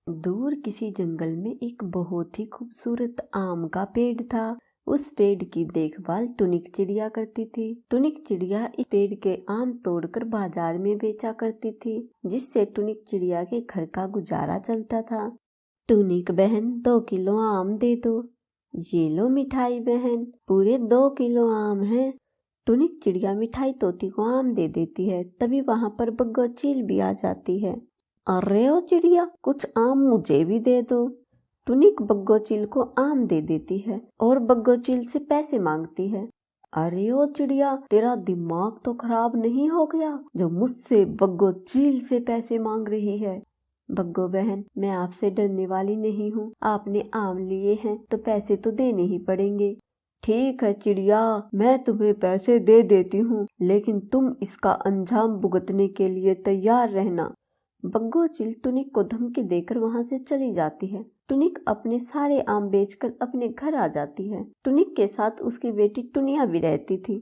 दूर किसी जंगल में एक बहुत ही खूबसूरत आम का पेड़ था। उस पेड़ की देखभाल टुनिक चिड़िया करती थी। टुनिक चिड़िया इस पेड़ के आम तोड़कर बाजार में बेचा करती थी, जिससे टुनिक चिड़िया के घर का गुजारा चलता था। टुनिक बहन 2 किलो आम दे दो। ये लो मिठाई बहन, पूरे 2 किलो आम है। टुनिक चिड़िया मिठाई तोती को आम दे देती है। तभी वहाँ पर बग्गो चील भी आ जाती है। अरे ओ चिड़िया, कुछ आम मुझे भी दे दो। टुनिक बग्गो चील को आम दे देती है और बग्गो चील से पैसे मांगती है। अरे ओ चिड़िया, तेरा दिमाग तो खराब नहीं हो गया जो मुझसे बग्गो चील से पैसे मांग रही है। बग्गो बहन, मैं आपसे डरने वाली नहीं हूँ। आपने आम लिए हैं तो पैसे तो देने ही पड़ेंगे। ठीक है चिड़िया, मैं तुम्हें पैसे दे देती हूँ, लेकिन तुम इसका अंजाम भुगतने के लिए तैयार रहना। बग्गो चील टुनिक को धमकी देकर वहाँ से चली जाती है। टुनिक अपने सारे आम बेचकर अपने घर आ जाती है। टुनिक के साथ उसकी बेटी टुनिया भी रहती थी।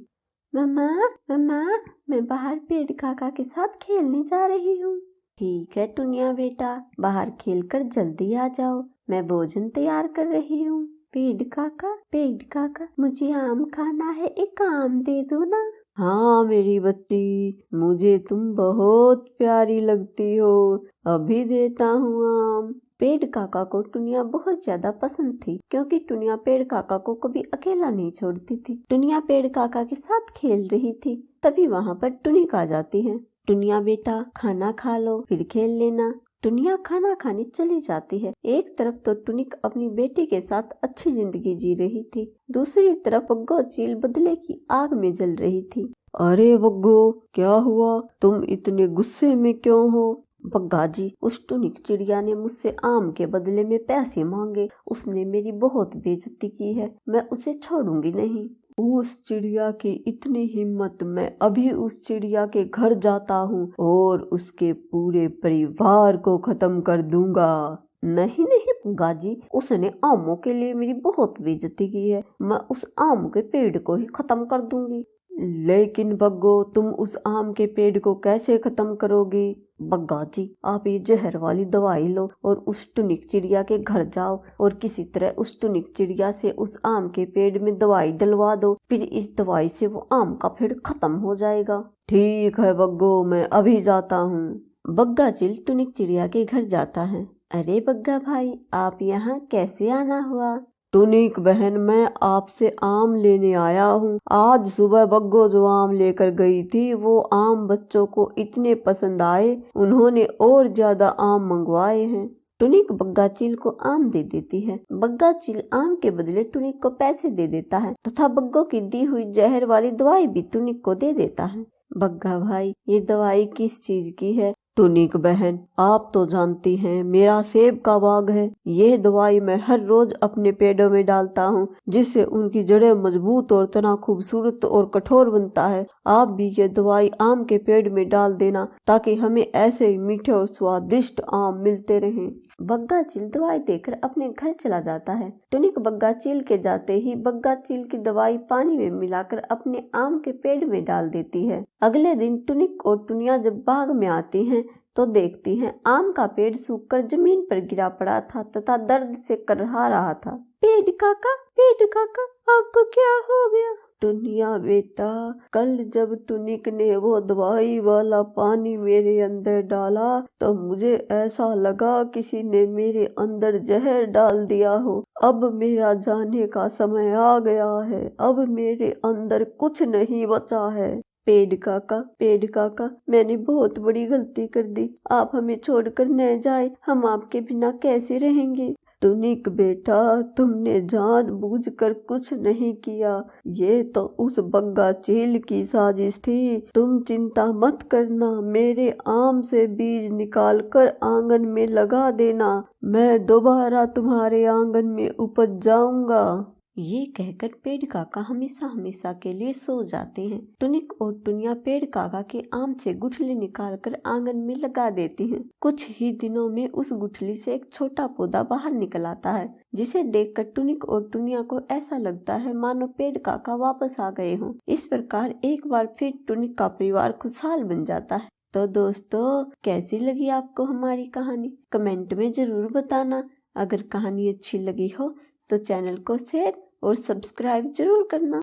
मम्मा मम्मा, मैं बाहर पेड़ काका के साथ खेलने जा रही हूँ। ठीक है टुनिया बेटा, बाहर खेलकर जल्दी आ जाओ, मैं भोजन तैयार कर रही हूँ। पेड़ काका, मुझे आम खाना है, एक आम दे दो ना। हाँ मेरी बच्ची, मुझे तुम बहुत प्यारी लगती हो, अभी देता हूँ आम। पेड़ काका को टुनिया बहुत ज्यादा पसंद थी, क्योंकि टुनिया पेड़ काका को कभी अकेला नहीं छोड़ती थी। टुनिया पेड़ काका के साथ खेल रही थी, तभी वहाँ पर टुनिक आ जाती है। टुनिया बेटा, खाना खा लो, फिर खेल लेना। टुनिया खाना खाने चली जाती है। एक तरफ तो टुनिक अपनी बेटी के साथ अच्छी जिंदगी जी रही थी, दूसरी तरफ बग्गो चील बदले की आग में जल रही थी। अरे बग्गो, क्या हुआ? तुम इतने गुस्से में क्यों हो? बग्गा जी, उस टुनिक चिड़िया ने मुझसे आम के बदले में पैसे मांगे। उसने मेरी बहुत बेइज्जती की है, मैं उसे छोड़ूंगी नहीं। उस चिड़िया की इतनी हिम्मत, मैं अभी उस चिड़िया के घर जाता हूँ और उसके पूरे परिवार को खत्म कर दूंगा। नहीं गाजी, उसने आमों के लिए मेरी बहुत बेइज्जती की है, मैं उस आम के पेड़ को ही खत्म कर दूंगी। लेकिन बग्गो, तुम उस आम के पेड़ को कैसे खत्म करोगी? बग्गा जी, आप ये जहर वाली दवाई लो और उस टुनिक चिड़िया के घर जाओ और किसी तरह उस टुनिक चिड़िया से उस आम के पेड़ में दवाई डलवा दो, फिर इस दवाई से वो आम का पेड़ खत्म हो जाएगा। ठीक है बग्गो, मैं अभी जाता हूँ। बग्गा चिल टुनिक चिड़िया के घर जाता है। अरे बग्गा भाई, आप यहाँ कैसे आना हुआ? टुनिक बहन, मैं आपसे आम लेने आया हूँ। आज सुबह बग्गो जो आम लेकर गई थी, वो आम बच्चों को इतने पसंद आए, उन्होंने और ज्यादा आम मंगवाए हैं। टुनिक बग्गा चील को आम दे देती है। बग्गा चील आम के बदले टुनिक को पैसे दे देता है तथा बग्गो की दी हुई जहर वाली दवाई भी टुनिक को दे देता है। बग्गा भाई, ये दवाई किस चीज की है? टुनिक बहन, आप तो जानती हैं मेरा सेब का बाग है। यह दवाई मैं हर रोज अपने पेड़ों में डालता हूँ, जिससे उनकी जड़ें मजबूत और तना खूबसूरत और कठोर बनता है। आप भी ये दवाई आम के पेड़ में डाल देना, ताकि हमें ऐसे ही मीठे और स्वादिष्ट आम मिलते रहें। बग्गा चील दवाई देकर अपने घर चला जाता है। टुनिक बग्गा चील के जाते ही बग्गा चील की दवाई पानी में मिलाकर अपने आम के पेड़ में डाल देती है। अगले दिन टुनिक और टुनिया जब बाग में आती हैं, तो देखती हैं आम का पेड़ सूखकर जमीन पर गिरा पड़ा था तथा दर्द से करहा रहा था। पेड़ काका, आपको क्या हो गया? टुनिया बेटा, कल जब टुनिक ने वो दवाई वाला पानी मेरे अंदर डाला तो मुझे ऐसा लगा किसी ने मेरे अंदर जहर डाल दिया हो। अब मेरा जाने का समय आ गया है, अब मेरे अंदर कुछ नहीं बचा है। पेड़ काका, मैंने बहुत बड़ी गलती कर दी, आप हमें छोड़कर न जाए, हम आपके बिना कैसे रहेंगे? टुनिक बेटा, तुमने जानबूझकर कुछ नहीं किया, ये तो उस बग्गा चील की साजिश थी। तुम चिंता मत करना, मेरे आम से बीज निकाल कर आंगन में लगा देना, मैं दोबारा तुम्हारे आंगन में उपज जाऊंगा। ये कहकर पेड़ काका हमेशा हमेशा के लिए सो जाते हैं। टुनिक और टुनिया पेड़ काका के आम से गुठली निकालकर आंगन में लगा देती हैं। कुछ ही दिनों में उस गुठली से एक छोटा पौधा बाहर निकल आता है, जिसे देखकर टुनिक और टुनिया को ऐसा लगता है मानो पेड़ काका वापस आ गए हों। इस प्रकार एक बार फिर टुनिक का परिवार खुशहाल बन जाता है। तो दोस्तों कैसी लगी आपको हमारी कहानी कमेंट में जरूर बताना। अगर कहानी अच्छी लगी हो तो चैनल को शेयर और सब्सक्राइब जरूर करना।